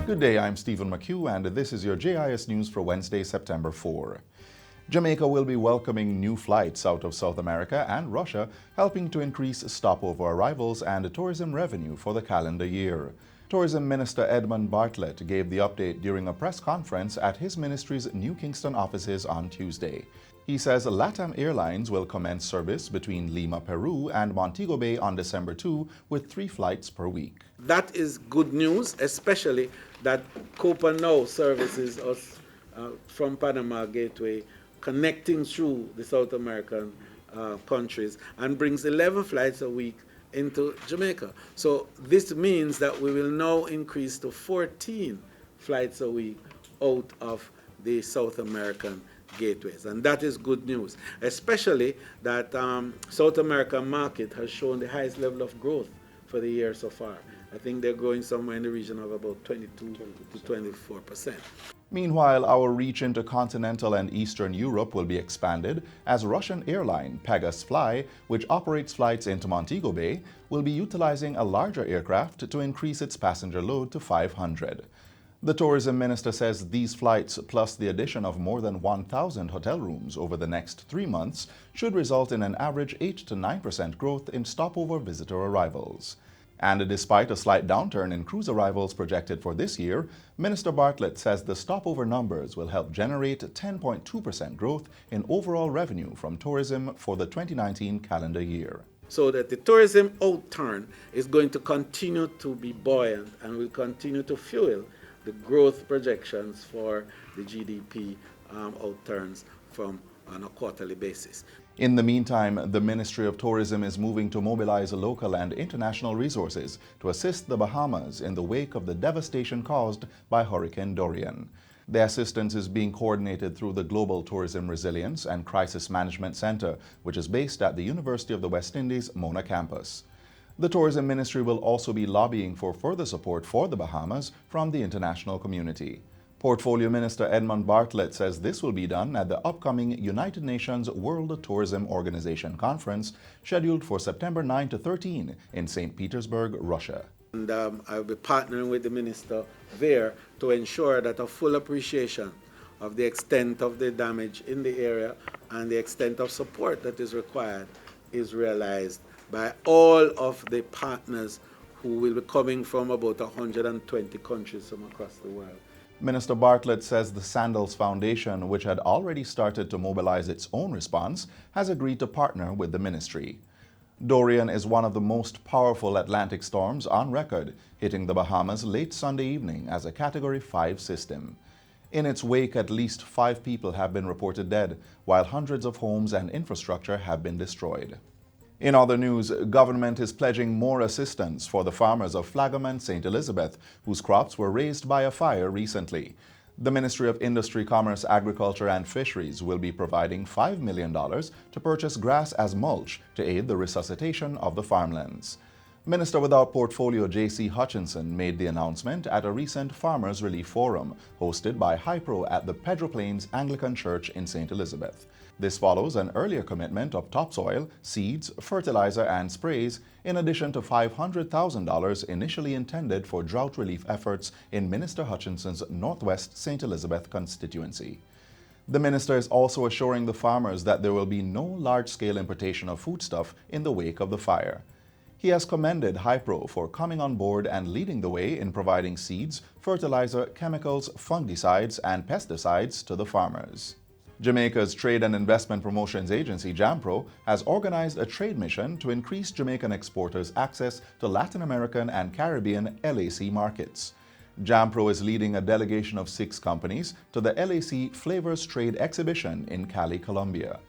Good day, I'm Stephen McHugh, and this is your JIS News for Wednesday, September 4. Jamaica will be welcoming new flights out of South America and Russia, helping to increase stopover arrivals and tourism revenue for the calendar year. Tourism Minister Edmund Bartlett gave the update during a press conference at his ministry's New Kingston offices on Tuesday. He says LATAM Airlines will commence service between Lima, Peru and Montego Bay on December 2 with 3 flights per week. That is good news, especially that Copa now services us from Panama Gateway, connecting through the South American countries, and brings 11 flights a week into Jamaica. So this means that we will now increase to 14 flights a week out of the South American gateways, and that is good news, especially that South American market has shown the highest level of growth for the year so far. I think they're growing somewhere in the region of about 22 to 24%. Meanwhile, our reach into continental and Eastern Europe will be expanded as Russian airline Pegasus Fly, which operates flights into Montego Bay, will be utilizing a larger aircraft to increase its passenger load to 500. The tourism minister says these flights, plus the addition of more than 1,000 hotel rooms over the next 3 months, should result in an average 8 to 9% growth in stopover visitor arrivals. And despite a slight downturn in cruise arrivals projected for this year, Minister Bartlett says the stopover numbers will help generate 10.2% growth in overall revenue from tourism for the 2019 calendar year. So that the tourism outturn is going to continue to be buoyant and will continue to fuel the growth projections for the GDP outturns on a quarterly basis. In the meantime, the Ministry of Tourism is moving to mobilize local and international resources to assist the Bahamas in the wake of the devastation caused by Hurricane Dorian. The assistance is being coordinated through the Global Tourism Resilience and Crisis Management Center, which is based at the University of the West Indies Mona campus. The Tourism Ministry will also be lobbying for further support for the Bahamas from the international community. Portfolio Minister Edmund Bartlett says this will be done at the upcoming United Nations World Tourism Organization Conference, scheduled for September 9 to 13 in St. Petersburg, Russia. And I'll be partnering with the minister there to ensure that a full appreciation of the extent of the damage in the area and the extent of support that is required is realized by all of the partners who will be coming from about 120 countries from across the world. Minister Bartlett says the Sandals Foundation, which had already started to mobilize its own response, has agreed to partner with the ministry. Dorian is one of the most powerful Atlantic storms on record, hitting the Bahamas late Sunday evening as a Category 5 system. In its wake, at least 5 people have been reported dead, while hundreds of homes and infrastructure have been destroyed. In other news, government is pledging more assistance for the farmers of Flagham and St. Elizabeth, whose crops were razed by a fire recently. The Ministry of Industry, Commerce, Agriculture and Fisheries will be providing $5 million to purchase grass as mulch to aid the resuscitation of the farmlands. Minister without portfolio J.C. Hutchinson made the announcement at a recent Farmers Relief Forum hosted by Hypro at the Pedro Plains Anglican Church in St. Elizabeth. This follows an earlier commitment of topsoil, seeds, fertilizer and sprays, in addition to $500,000 initially intended for drought relief efforts in Minister Hutchinson's Northwest St. Elizabeth constituency. The minister is also assuring the farmers that there will be no large-scale importation of foodstuff in the wake of the fire. He has commended Hypro for coming on board and leading the way in providing seeds, fertilizer, chemicals, fungicides, and pesticides to the farmers. Jamaica's Trade and Investment Promotions Agency, JAMPRO, has organized a trade mission to increase Jamaican exporters' access to Latin American and Caribbean LAC markets. JAMPRO is leading a delegation of 6 companies to the LAC Flavors Trade Exhibition in Cali, Colombia.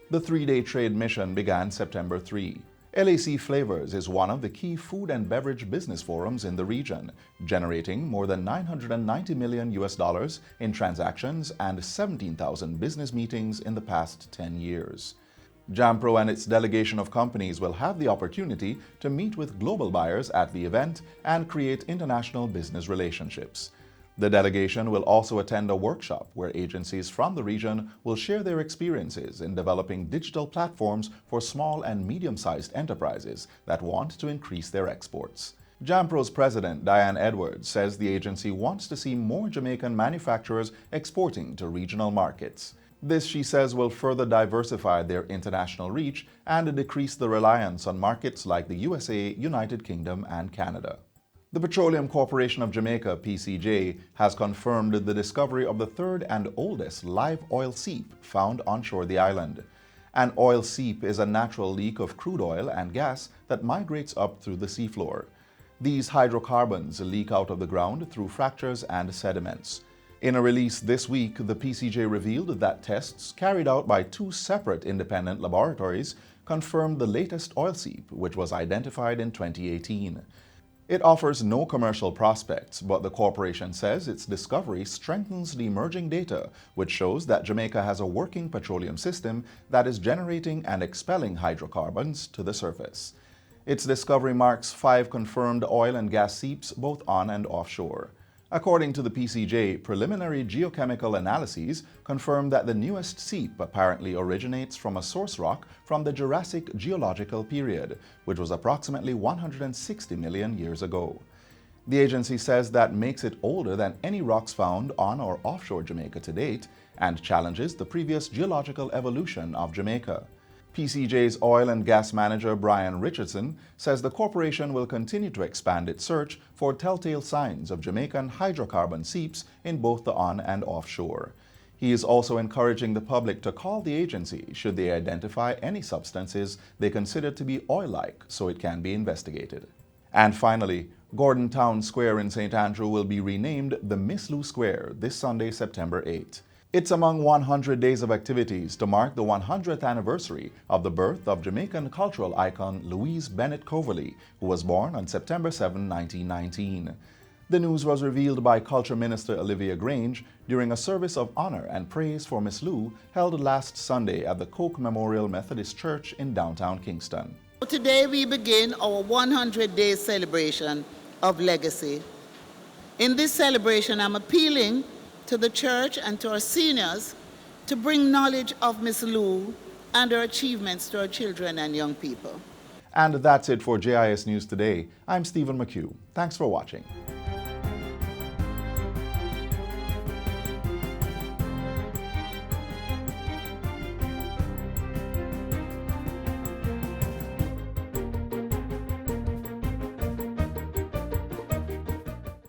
The 3-day trade mission began September 3. LAC Flavors is one of the key food and beverage business forums in the region, generating more than $990 million in transactions and 17,000 business meetings in the past 10 years. JAMPRO and its delegation of companies will have the opportunity to meet with global buyers at the event and create international business relationships. The delegation will also attend a workshop where agencies from the region will share their experiences in developing digital platforms for small and medium-sized enterprises that want to increase their exports. JAMPRO's president, Diane Edwards, says the agency wants to see more Jamaican manufacturers exporting to regional markets. This, she says, will further diversify their international reach and decrease the reliance on markets like the USA, United Kingdom, and Canada. The Petroleum Corporation of Jamaica, PCJ, has confirmed the discovery of the third and oldest live oil seep found onshore the island. An oil seep is a natural leak of crude oil and gas that migrates up through the seafloor. These hydrocarbons leak out of the ground through fractures and sediments. In a release this week, the PCJ revealed that tests carried out by two separate independent laboratories confirmed the latest oil seep, which was identified in 2018. It offers no commercial prospects, but the corporation says its discovery strengthens the emerging data, which shows that Jamaica has a working petroleum system that is generating and expelling hydrocarbons to the surface. Its discovery marks 5 confirmed oil and gas seeps both on and offshore. According to the PCJ, preliminary geochemical analyses confirm that the newest seep apparently originates from a source rock from the Jurassic geological period, which was approximately 160 million years ago. The agency says that makes it older than any rocks found on or offshore Jamaica to date and challenges the previous geological evolution of Jamaica. PCJ's oil and gas manager Brian Richardson says the corporation will continue to expand its search for telltale signs of Jamaican hydrocarbon seeps in both the on and offshore. He is also encouraging the public to call the agency should they identify any substances they consider to be oil-like so it can be investigated. And finally, Gordon Town Square in St. Andrew will be renamed the Miss Lou Square this Sunday, September 8th. It's among 100 days of activities to mark the 100th anniversary of the birth of Jamaican cultural icon Louise Bennett Coverley, who was born on September 7, 1919. The news was revealed by Culture Minister Olivia Grange during a service of honor and praise for Miss Lou held last Sunday at the Coke Memorial Methodist Church in downtown Kingston. Today we begin our 100-day celebration of legacy. In this celebration, I'm appealing to the church and to our seniors to bring knowledge of Miss Lou and her achievements to our children and young people. And that's it for JIS News Today. I'm Stephen McHugh. Thanks for watching.